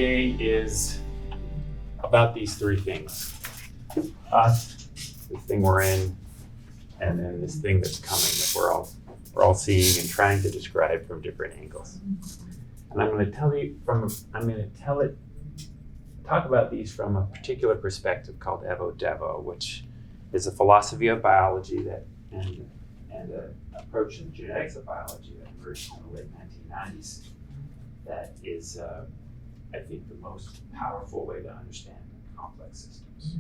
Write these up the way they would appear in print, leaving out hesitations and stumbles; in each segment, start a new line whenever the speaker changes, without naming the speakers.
MBA is about these three things. Us, this thing we're in, and then this thing that's coming that we're all seeing and trying to describe from different angles. And I'm going to talk about these from a particular perspective called Evo-Devo, which is a philosophy of biology and an approach to the genetics of biology that emerged in the late 1990s. That is, I think, the most powerful way to understand complex systems.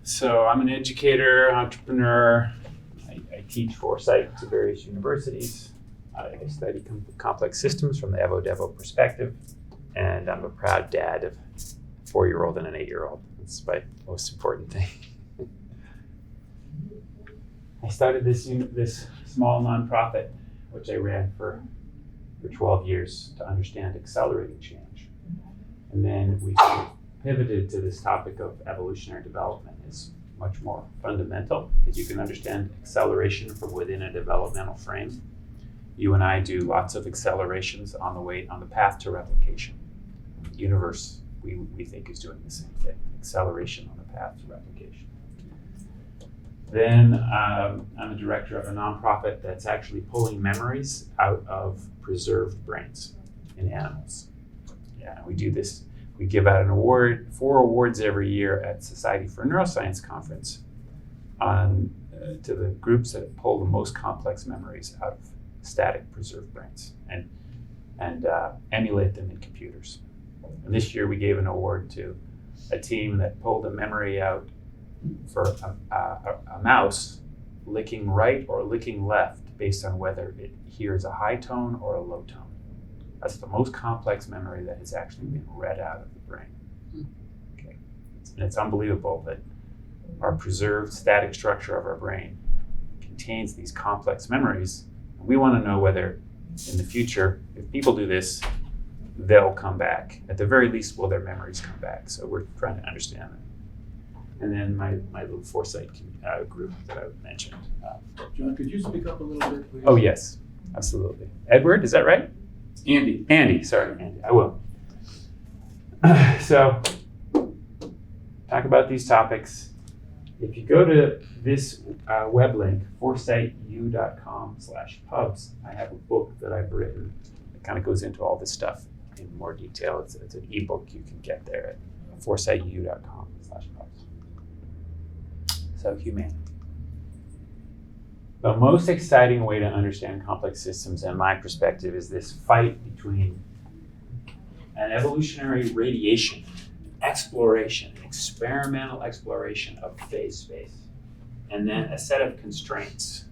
So I'm an educator, entrepreneur. I teach foresight to various universities. I study complex systems from the Evo-Devo perspective, and I'm a proud dad of a 4-year-old and an 8-year-old. That's my most important thing. I started this small nonprofit, which I ran for 12 years to understand accelerating change. And then we pivoted to this topic of evolutionary development as much more fundamental, because you can understand acceleration from within a developmental frame. You and I do lots of accelerations on the path to replication. The universe, we think, is doing the same thing, acceleration on the path to replication. Then I'm a director of a nonprofit that's actually pulling memories out of preserved brains in animals. Yeah, we do this. We give out 4 awards every year at Society for Neuroscience conference to the groups that pull the most complex memories out of static preserved brains and emulate them in computers. And this year we gave an award to a team that pulled a memory out for a mouse licking right or licking left based on whether it hears a high tone or a low tone. That's the most complex memory that has actually been read out of the brain. Okay. And it's unbelievable that our preserved static structure of our brain contains these complex memories. And we want to know whether in the future, if people do this, they'll come back. At the very least, will their memories come back? So we're trying to understand that. And then my little foresight group that I mentioned.
John, could you speak up a little bit, please?
Oh, yes, absolutely. Edward, is that right?
Andy,
sorry, Andy, I will. So, talk about these topics. If you go to this web link, foresightu.com/pubs, I have a book that I've written that kind of goes into all this stuff in more detail. It's an ebook you can get there at foresightu.com/pubs. So, humanity. The most exciting way to understand complex systems, in my perspective, is this fight between an evolutionary radiation, exploration, experimental exploration of phase space, and then a set of constraints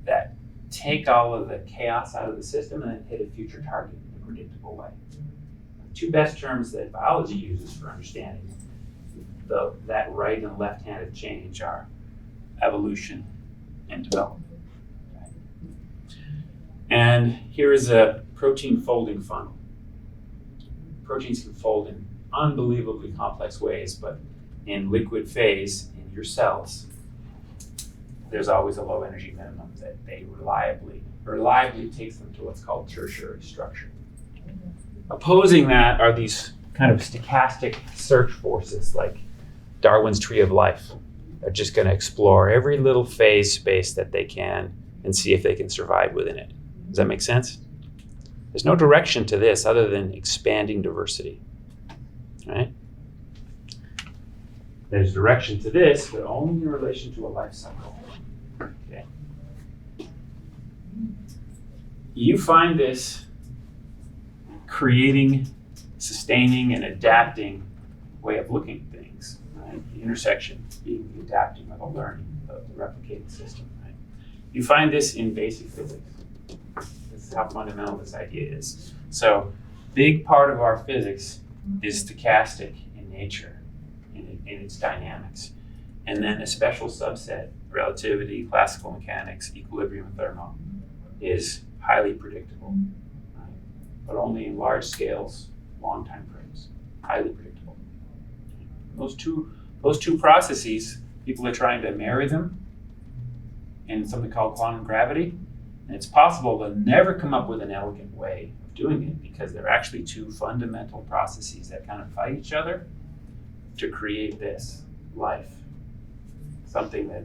that take all of the chaos out of the system and then hit a future target in a predictable way. The two best terms that biology uses for understanding that right and left hand of change are evolution and development. Okay. And here is a protein folding funnel. Proteins can fold in unbelievably complex ways, but in liquid phase, in your cells, there's always a low energy minimum that they reliably takes them to what's called tertiary structure. Opposing that are these kind of stochastic search forces like Darwin's tree of life. They're just going to explore every little phase space that they can and see if they can survive within it. Does that make sense? There's no direction to this other than expanding diversity, right? There's direction to this, but only in relation to a life cycle. Okay. You find this creating, sustaining, and adapting way of looking at things, right? The intersection being the adapting or the learning of the replicating system, right? You find this in basic physics. This is how fundamental this idea is. So, big part of our physics is stochastic in nature, in its dynamics. And then a special subset, relativity, classical mechanics, equilibrium, thermo, is highly predictable, right? But only in large scales, long time frames, highly predictable. Those two processes, people are trying to marry them in something called quantum gravity. And it's possible to never come up with an elegant way of doing it because they're actually two fundamental processes that kind of fight each other to create this life. Something that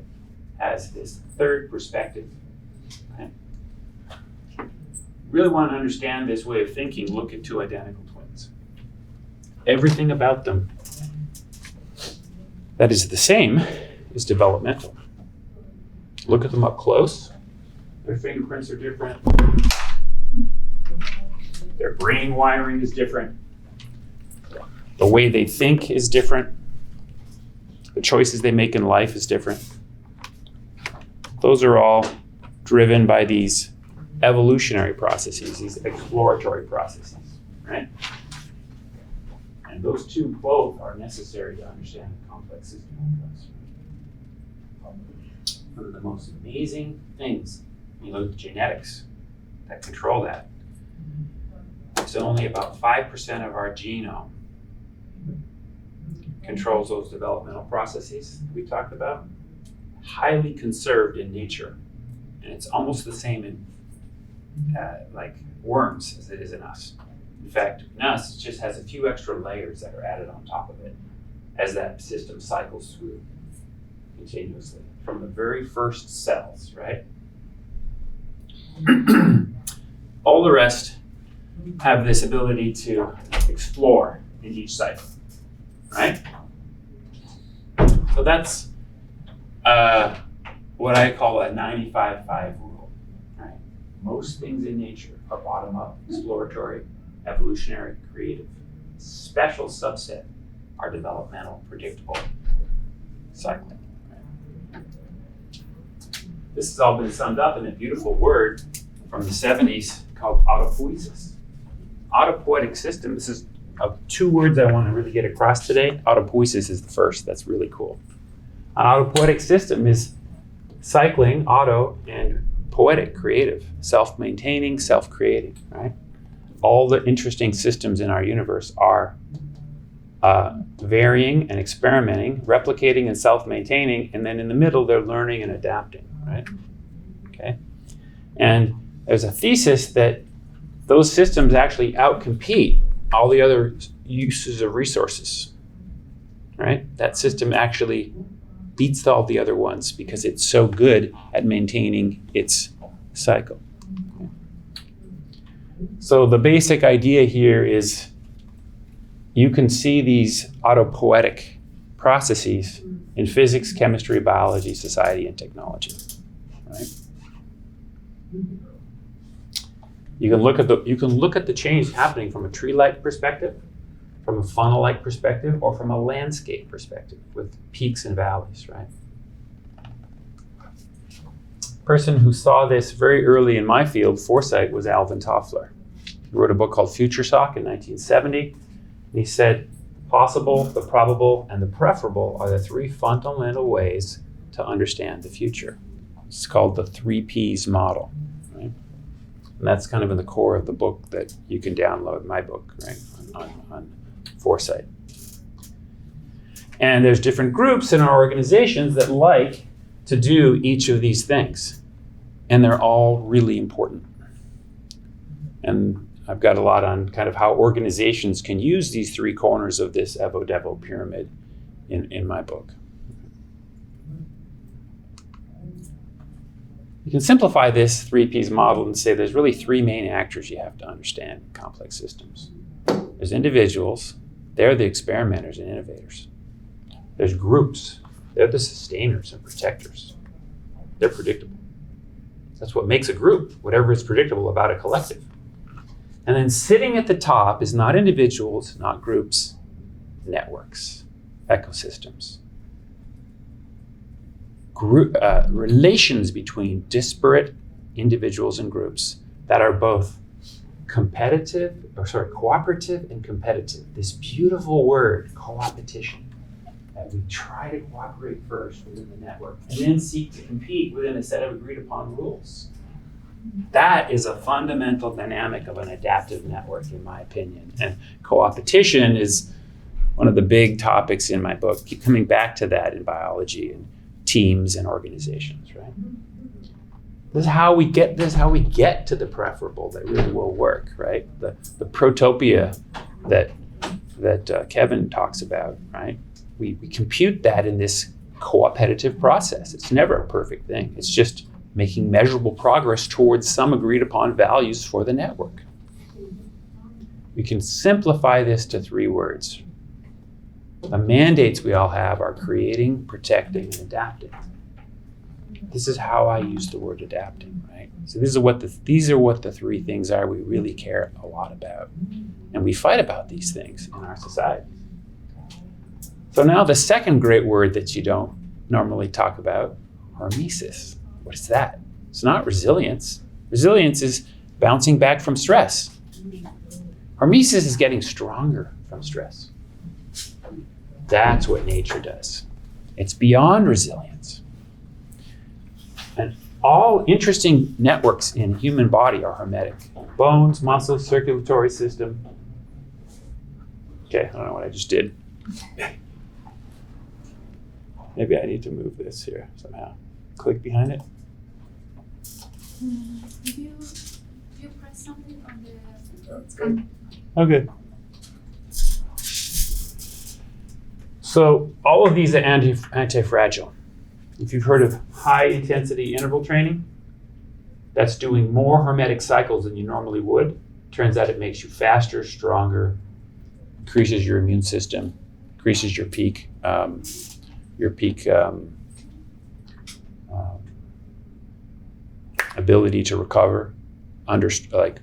has this third perspective. Right? Really want to understand this way of thinking, look at two identical twins. Everything about them that is the same is developmental. Look at them up close. Their fingerprints are different. Their brain wiring is different. The way they think is different. The choices they make in life is different. Those are all driven by these evolutionary processes, these exploratory processes, right? And those two both are necessary to understand the complex system of us. One of the most amazing things, you look at genetics that control that. It's only about 5% of our genome controls those developmental processes we talked about. Highly conserved in nature. And it's almost the same in like worms as it is in us. In fact, in us, it just has a few extra layers that are added on top of it as that system cycles through continuously from the very first cells, right? All the rest have this ability to explore in each cycle, right? So that's what I call a 95-5 rule, right? Most things in nature are bottom-up, exploratory, evolutionary, creative. Special subset are developmental, predictable, cycling. Right? This has all been summed up in a beautiful word from the 70s called autopoiesis. Autopoietic system, this is two words I want to really get across today. Autopoiesis is the first, that's really cool. An autopoietic system is cycling, auto, and poetic, creative, self-maintaining, self-creating, right? All the interesting systems in our universe are varying and experimenting, replicating and self-maintaining, and then in the middle, they're learning and adapting, right? Okay. And there's a thesis that those systems actually outcompete all the other uses of resources, right? That system actually beats all the other ones because it's so good at maintaining its cycle. So the basic idea here is you can see these autopoietic processes in physics, chemistry, biology, society, and technology, right? You can look at the change happening from a tree-like perspective, from a funnel-like perspective, or from a landscape perspective with peaks and valleys, right? Person who saw this very early in my field, foresight, was Alvin Toffler. He wrote a book called Future Shock in 1970. And he said, the possible, the probable, and the preferable are the three fundamental ways to understand the future. It's called the 3Ps model, right? And that's kind of in the core of the book that you can download, my book, right, on foresight. And there's different groups in our organizations that like to do each of these things. And they're all really important. And I've got a lot on kind of how organizations can use these three corners of this Evo-Devo pyramid in my book. You can simplify this 3Ps model and say there's really three main actors you have to understand in complex systems. There's individuals, they're the experimenters and innovators. There's groups, they're the sustainers and protectors. They're predictable. That's what makes a group, whatever is predictable about a collective. And then sitting at the top is not individuals, not groups, networks, ecosystems. Relations between disparate individuals and groups that are both cooperative and competitive. This beautiful word, coopetition, that we try to cooperate first within the network and then seek to compete within a set of agreed upon rules. That is a fundamental dynamic of an adaptive network, in my opinion. And coopetition is one of the big topics in my book. Keep coming back to that in biology and teams and organizations, right? This is how we get to the preferable that really will work, right? The protopia that Kevin talks about, right? We compute that in this cooperative process. It's never a perfect thing. It's just making measurable progress towards some agreed upon values for the network. We can simplify this to 3 words. The mandates we all have are creating, protecting, and adapting. This is how I use the word adapting, right? So these are what the 3 things are we really care a lot about. And we fight about these things in our society. So now the second great word that you don't normally talk about, hormesis. What is that? It's not resilience. Resilience is bouncing back from stress. Hormesis is getting stronger from stress. That's what nature does. It's beyond resilience. And all interesting networks in the human body are hermetic. Bones, muscles, circulatory system. Okay, I don't know what I just did. Maybe I need to move this here somehow. Click behind it.
If you press something on the...
Okay. So all of these are anti-fragile. If you've heard of high intensity interval training, that's doing more hermetic cycles than you normally would. Turns out it makes you faster, stronger, increases your immune system, increases your peak ability to recover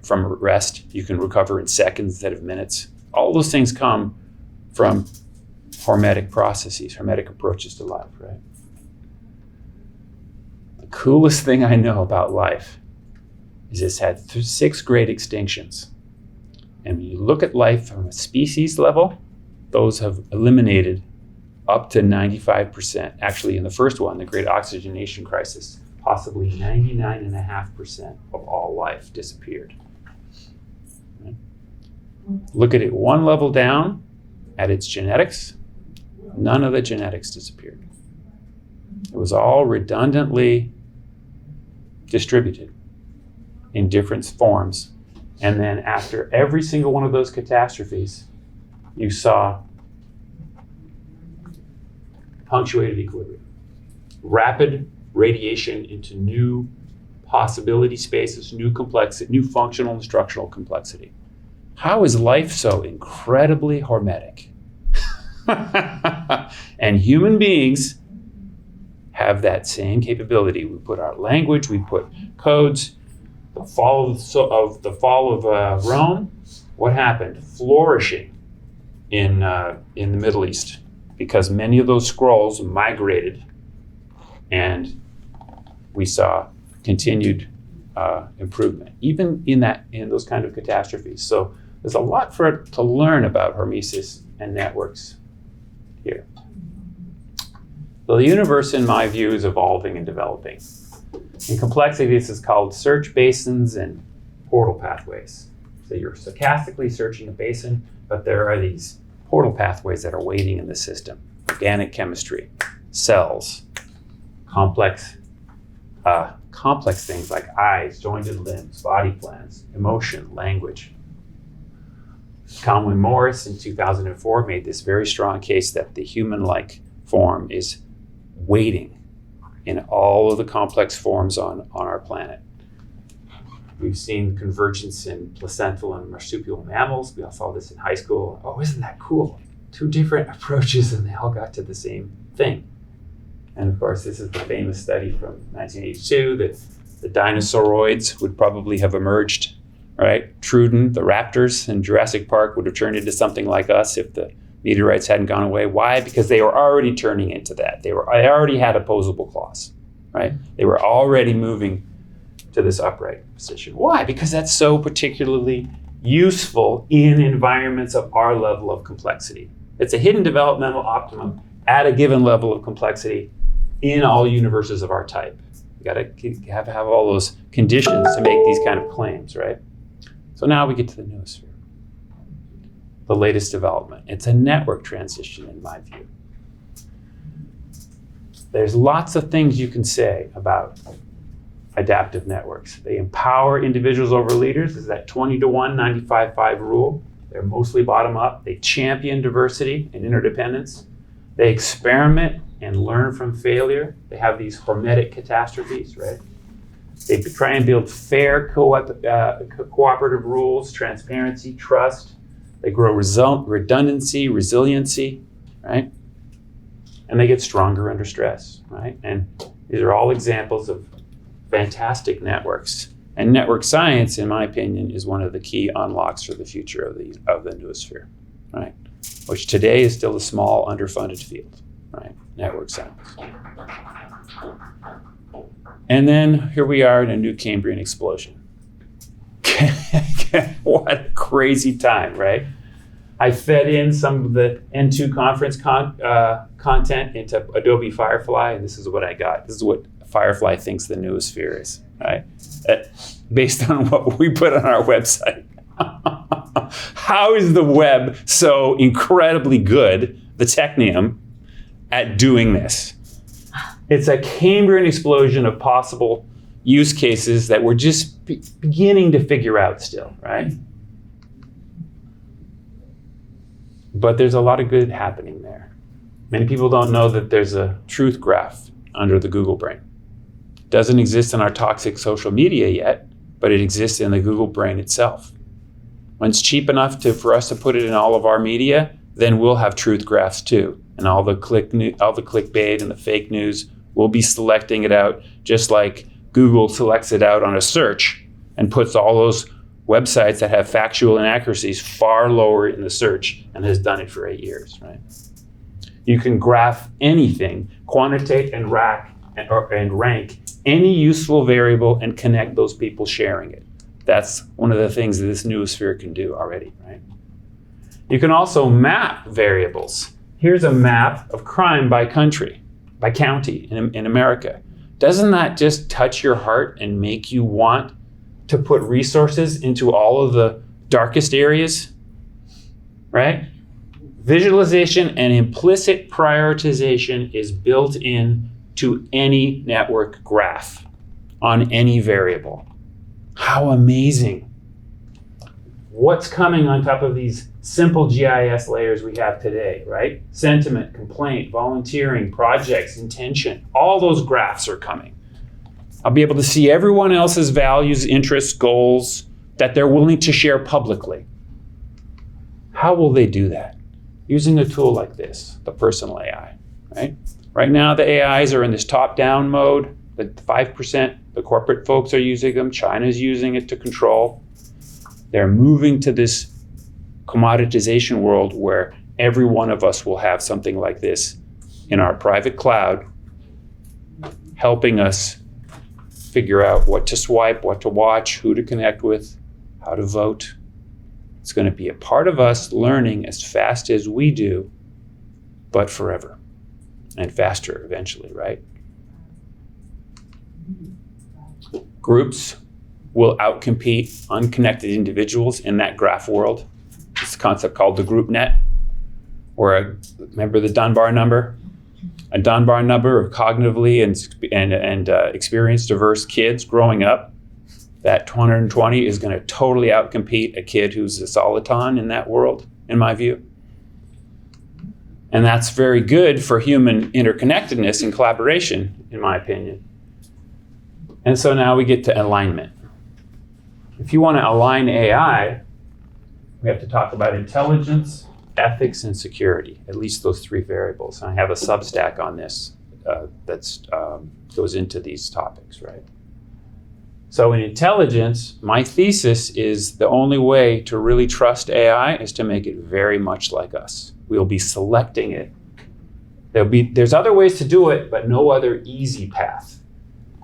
from rest. You can recover in seconds instead of minutes. All those things come from hermetic processes, hermetic approaches to life, right? The coolest thing I know about life is it's had 6 great extinctions. And when you look at life from a species level, those have eliminated up to 95%. Actually, in the first one, the Great Oxygenation Crisis, possibly 99.5% of all life disappeared. Right? Look at it one level down at its genetics. None of the genetics disappeared. It was all redundantly distributed in different forms. And then after every single one of those catastrophes, you saw punctuated equilibrium. Rapid radiation into new possibility spaces, new complexity, new functional and structural complexity. How is life so incredibly hermetic? And human beings have that same capability. We put our language, we put codes. The fall of Rome, what happened? Flourishing in the Middle East, because many of those scrolls migrated, and we saw continued improvement, even in those kind of catastrophes. So there's a lot to learn about hormesis and networks here. So the universe, in my view, is evolving and developing. In complexity, this is called search basins and portal pathways. So you're stochastically searching a basin, but there are these portal pathways that are waiting in the system. Organic chemistry, cells, complex things like eyes, jointed limbs, body plans, emotion, language. Conway Morris in 2004 made this very strong case that the human-like form is waiting in all of the complex forms on our planet. We've seen convergence in placental and marsupial mammals. We all saw this in high school. Oh, isn't that cool? 2 different approaches and they all got to the same thing. And of course, this is the famous study from 1982 that the dinosauroids would probably have emerged, right? Truden, the raptors in Jurassic Park, would have turned into something like us if the meteorites hadn't gone away. Why? Because they were already turning into that. They already had opposable claws, right? They were already moving to this upright position. Why? Because that's so particularly useful in environments of our level of complexity. It's a hidden developmental optimum at a given level of complexity in all universes of our type. You gotta have all those conditions to make these kind of claims, right? So now we get to the noosphere. The latest development. It's a network transition in my view. There's lots of things you can say about adaptive networks. They empower individuals over leaders. This is that 20-to-1, 95-5 rule. They're mostly bottom up. They champion diversity and interdependence. They experiment and learn from failure. They have these hormetic catastrophes, right? They try and build fair cooperative rules, transparency, trust. They grow redundancy, resiliency, right? And they get stronger under stress, right? And these are all examples of fantastic networks. And network science, in my opinion, is one of the key unlocks for the future of the noosphere, right? Which today is still a small, underfunded field, right? Network science. And then here we are in a new Cambrian explosion. What a crazy time, right? I fed in some of the N2 conference content into Adobe Firefly, and this is what I got. This is what Firefly thinks the noosphere is, right? Based on what we put on our website. How is the web so incredibly good, the technium, at doing this? It's a Cambrian explosion of possible use cases that we're just beginning to figure out still, right? But there's a lot of good happening there. Many people don't know that there's a truth graph under the Google brain. It doesn't exist in our toxic social media yet, but it exists in the Google brain itself. When it's cheap enough for us to put it in all of our media, then we'll have truth graphs too. And all the clickbait and the fake news, we'll be selecting it out just like Google selects it out on a search and puts all those websites that have factual inaccuracies far lower in the search and has done it for 8 years, right? You can graph anything, quantitate and rank any useful variable and connect those people sharing it. That's one of the things that this noosphere can do already, right? You can also map variables. Here's a map of crime by country, by county in America. Doesn't that just touch your heart and make you want to put resources into all of the darkest areas, right? Visualization and implicit prioritization is built in to any network graph on any variable. How amazing. What's coming on top of these simple GIS layers we have today, right? Sentiment, complaint, volunteering, projects, intention, all those graphs are coming. I'll be able to see everyone else's values, interests, goals that they're willing to share publicly. How will they do that? Using a tool like this, the personal AI, right? Right now, the AIs are in this top-down mode. The 5%, the corporate folks are using them. China's using it to control. They're moving to this commoditization world where every one of us will have something like this in our private cloud, helping us figure out what to swipe, what to watch, who to connect with, how to vote. It's going to be a part of us learning as fast as we do, but forever and faster eventually, right? Groups will outcompete unconnected individuals in that graph world. It's a concept called the group net, or remember the Dunbar number? A Dunbar number of cognitively and experienced diverse kids growing up. That 220 is going to totally outcompete a kid who's a soliton in that world, in my view. And that's very good for human interconnectedness and collaboration, in my opinion. And so now we get to alignment. If you want to align AI, we have to talk about intelligence, ethics, and security, at least those three variables. And I have a Substack on this that goes into these topics, right? So in intelligence, my thesis is the only way to really trust AI is to make it very much like us. We'll be selecting it. There's other ways to do it, but no other easy path.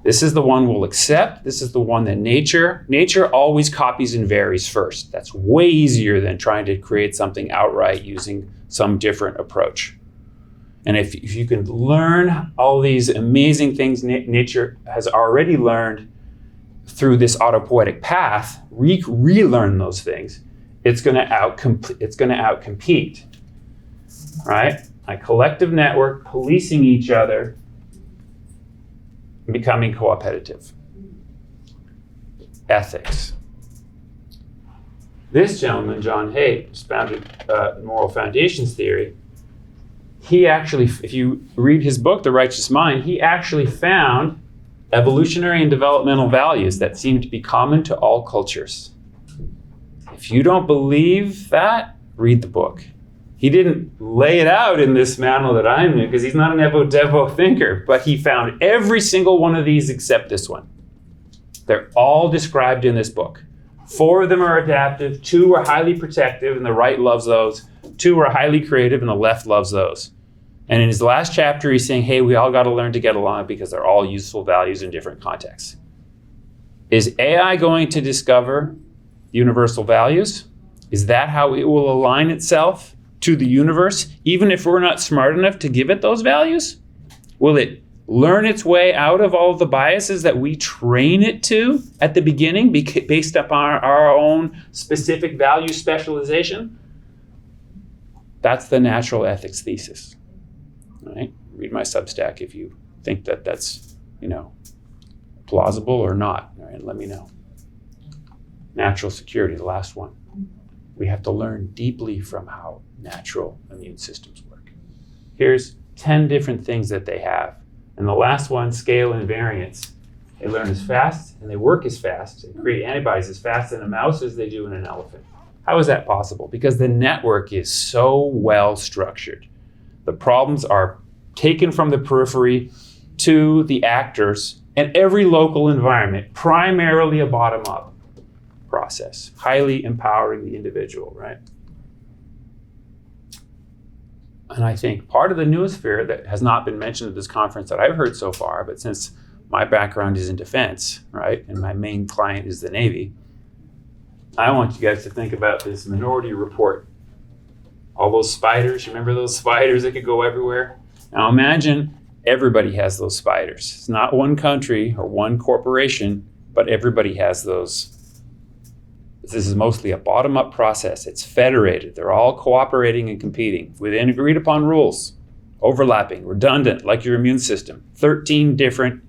This is the one we'll accept. This is the one that nature always copies and varies first. That's way easier than trying to create something outright using some different approach. And if you can learn all these amazing things nature has already learned through this autopoietic path, relearn those things, it's going to outcompete, right? A collective network policing each other, becoming cooperative. ethics. This gentleman, John Haidt, founded moral foundations theory. He actually, if you read his book, The Righteous Mind, he actually found evolutionary and developmental values that seem to be common to all cultures. If you don't believe that, read the book. He didn't lay it out in this manner that I'm in because he's not an Evo-Devo thinker, but he found every single one of these except this one. They're all described in this book. 4 of them are adaptive, 2 are highly protective, and the right loves those. 2 are highly creative, and the left loves those. And in his last chapter, he's saying, hey, we all got to learn to get along because they're all useful values in different contexts. Is AI going to discover universal values? Is that how it will align itself to the universe, even if we're not smart enough to give it those values? Will it learn its way out of all of the biases that we train it to at the beginning based upon our own specific value specialization? That's the natural ethics thesis. Right? Read my Substack if you think that that's, plausible or not. All right, let me know. Natural security, the last one. We have to learn deeply from how natural immune systems work. Here's 10 different things that they have. And the last one, scale and variance. They learn as fast and they work as fast and create antibodies as fast in a mouse as they do in an elephant. How is that possible? Because the network is so well structured. The problems are taken from the periphery to the actors and every local environment, primarily a bottom-up process, highly empowering the individual, right? And I think part of the Noosphere that has not been mentioned at this conference that I've heard so far, but since my background is in defense, right, and my main client is the Navy, I want you guys to think about this Minority Report. All those spiders, remember those spiders that could go everywhere? Now imagine everybody has those spiders. It's not one country or one corporation, but everybody has those. This is mostly a bottom-up process. It's federated. They're all cooperating and competing within agreed upon rules, overlapping, redundant, like your immune system. 13 different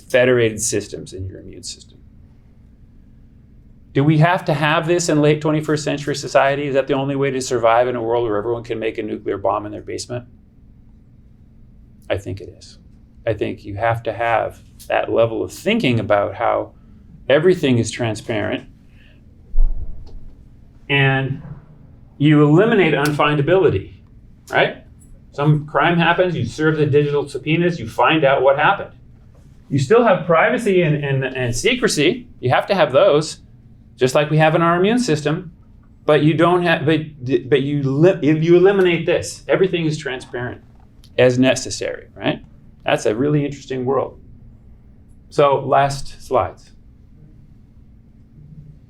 federated systems in your immune system. Do we have to have this in late 21st century society? Is that the only way to survive in a world where everyone can make a nuclear bomb in their basement? I think it is. I think you have to have that level of thinking about how everything is transparent and you eliminate unfindability, right? Some crime happens, you serve the digital subpoenas, you find out what happened. You still have privacy and secrecy. You have to have those, just like we have in our immune system, but you don't have, but you eliminate this. Everything is transparent as necessary, right? That's a really interesting world. So last slides.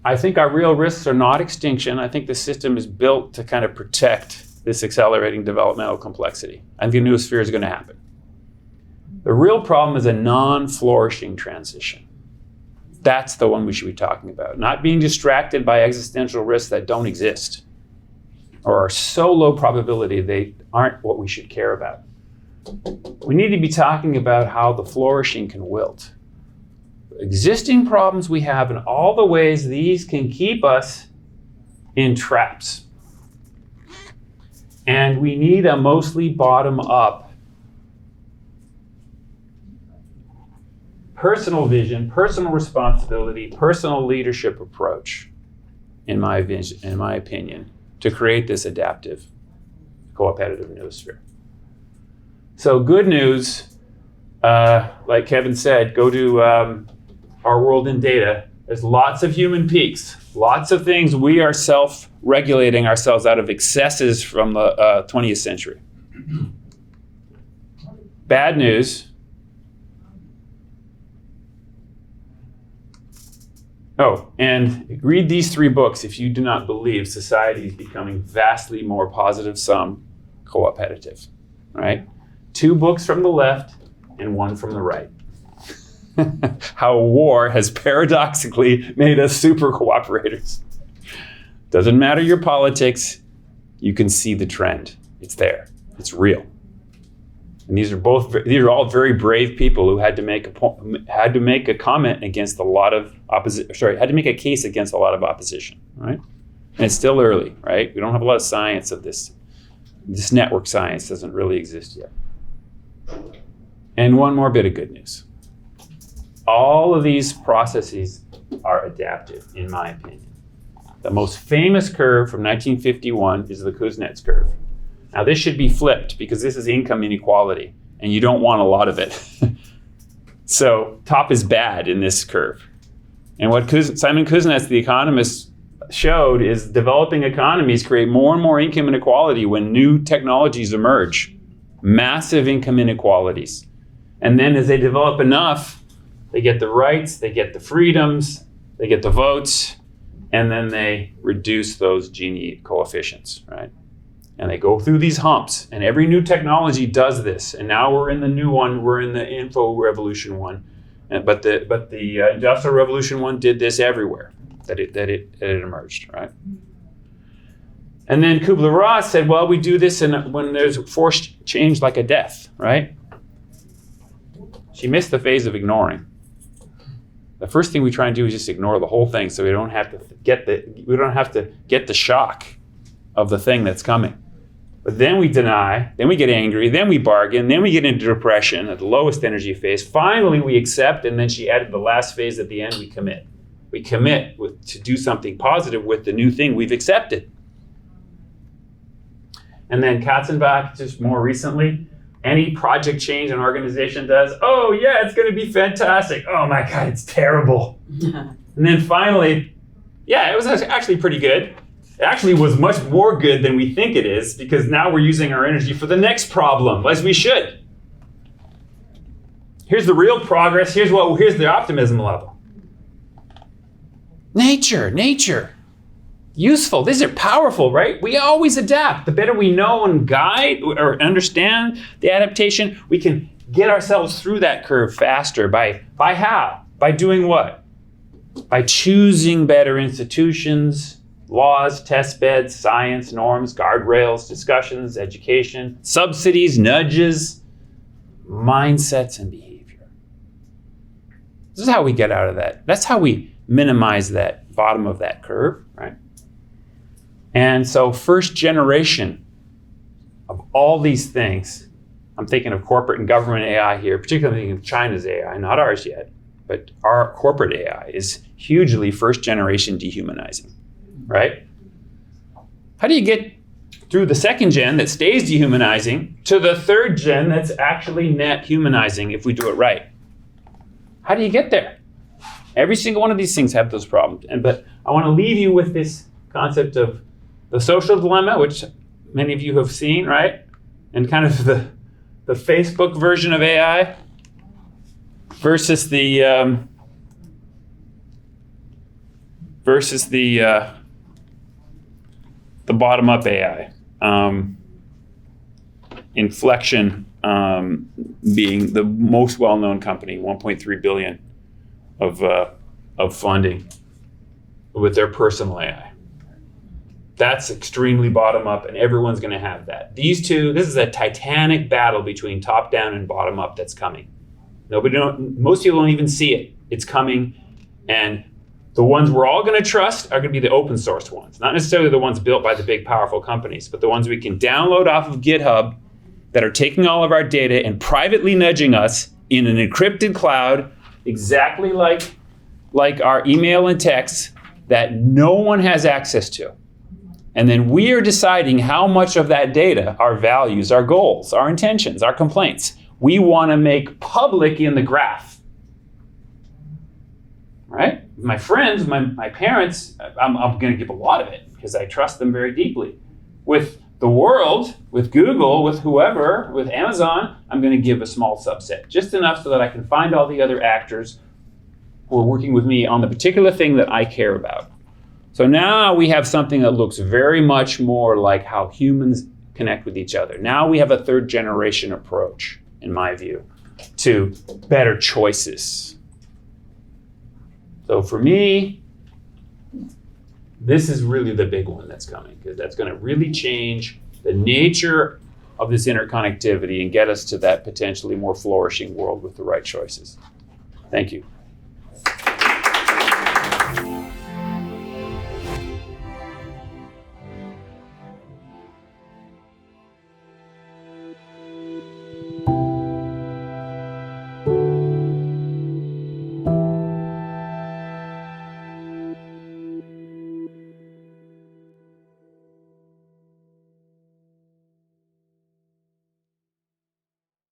I think our real risks are not extinction. I think the system is built to kind of protect this accelerating developmental complexity. I think the Noosphere is going to happen. The real problem is a non-flourishing transition. That's the one we should be talking about. Not being distracted by existential risks that don't exist or are so low probability they aren't what we should care about. We need to be talking about how the flourishing can wilt. Existing problems we have and all the ways these can keep us in traps. And we need a mostly bottom-up personal vision, personal responsibility, personal leadership approach, in my opinion, to create this adaptive, co-appetitive Noosphere. So good news, like Kevin said, go to Our World in Data. There's lots of human peaks, lots of things we are self-regulating ourselves out of excesses from the 20th century. Bad news. Oh, and read these 3 books if you do not believe society is becoming vastly more positive sum co-appetitive, right? 2 books from the left and 1 from the right. How war has paradoxically made us super cooperators. Doesn't matter your politics, you can see the trend. It's there, it's real. And these are all very brave people who had to make a comment against a lot of had to make a case against a lot of opposition, right? And it's still early, right? We don't have a lot of science of this. This network science doesn't really exist yet. And one more bit of good news. All of these processes are adaptive, in my opinion. The most famous curve from 1951 is the Kuznets curve. Now this should be flipped because this is income inequality and you don't want a lot of it. So top is bad in this curve. And what Simon Kuznets, the economist, showed is developing economies create more and more income inequality when new technologies emerge. Massive income inequalities. And then as they develop enough, they get the rights, they get the freedoms, they get the votes, and then they reduce those Gini coefficients, right? And they go through these humps, and every new technology does this. And now we're in the new one, we're in the info revolution one. But the industrial revolution one did this everywhere that it emerged, right? And then Kubler-Ross said, well, we do this when there's forced change like a death, right? She missed the phase of ignoring. The first thing we try and do is just ignore the whole thing so we don't have to get the shock of the thing that's coming. But then we deny, then we get angry, then we bargain, then we get into depression at the lowest energy phase. Finally, we accept, and then she added the last phase at the end, we commit. We commit to do something positive with the new thing we've accepted. And then Katzenbach, just more recently, any project change an organization does, oh yeah, it's gonna be fantastic. Oh my God, it's terrible. And then finally, yeah, it was actually pretty good. It actually was much more good than we think it is because now we're using our energy for the next problem, as we should. Here's the real progress. Here's the optimism level. Nature. Useful. These are powerful, right? We always adapt. The better we know and guide or understand the adaptation, we can get ourselves through that curve faster by how? By doing what? By choosing better institutions, laws, test beds, science, norms, guardrails, discussions, education, subsidies, nudges, mindsets, and behavior. This is how we get out of that. That's how we minimize that bottom of that curve, right? And so first generation of all these things, I'm thinking of corporate and government AI here, particularly thinking of China's AI, not ours yet, but our corporate AI is hugely first generation dehumanizing. Right? How do you get through the second gen that stays dehumanizing to the third gen that's actually net humanizing if we do it right? How do you get there? Every single one of these things have those problems. But I want to leave you with this concept of the social dilemma, which many of you have seen, right? And kind of the Facebook version of AI versus the bottom-up AI. Inflection being the most well-known company, 1.3 billion of funding with their personal AI. That's extremely bottom-up, and everyone's going to have that. These two, this is a titanic battle between top-down and bottom-up that's coming. Most people don't even see it. It's coming, and the ones we're all going to trust are going to be the open source ones, not necessarily the ones built by the big, powerful companies, but the ones we can download off of GitHub that are taking all of our data and privately nudging us in an encrypted cloud, exactly like our email and text that no one has access to. And then we are deciding how much of that data, our values, our goals, our intentions, our complaints, we want to make public in the graph. Right? My friends, my parents, I'm going to give a lot of it because I trust them very deeply. With the world, with Google, with whoever, with Amazon, I'm going to give a small subset, just enough so that I can find all the other actors who are working with me on the particular thing that I care about. So now we have something that looks very much more like how humans connect with each other. Now we have a third generation approach, in my view, to better choices. So for me, this is really the big one that's coming, because that's going to really change the nature of this interconnectivity and get us to that potentially more flourishing world with the right choices. Thank you.